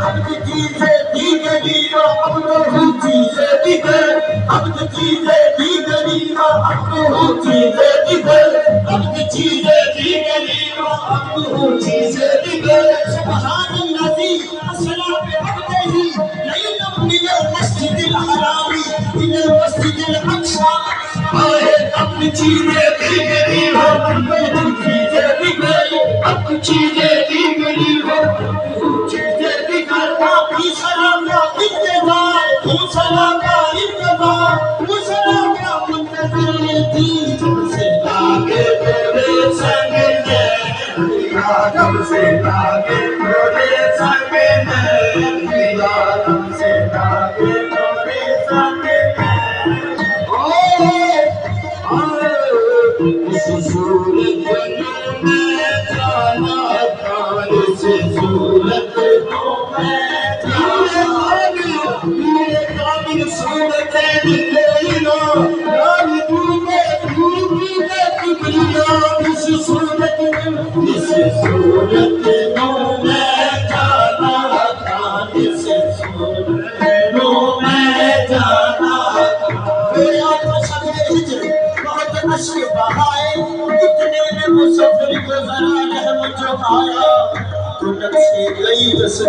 اب چیزیں دیگری اب تو چیزیں دیگر اب چیزیں دیگری اب تو چیزیں دیگر اب چیزیں دیگری اب تو چیزیں دیگر سبحان الذي اسرى بعبده ليلا من المسجد الحرام الى المسجد الاقصى اب چیزیں دیگری اب تو چیزیں دیگر اب چیزیں دیگری سلام کا انتظار سلام کا انتظار سلام کا منتظر تھی جب سے لاگے تیرے سنگ جب سے لاگے تیرے سنگ جب سے لاگے تیرے سنگ اس صورت میں جانا تھا اس صورت صورت لینا رانی دولے اس صورت میں جانا تھا اس صورت میں جانا بہت عشق بہائے اتنے میں مسافر گزرا رحمت جو آیا تو نقشے گئی بس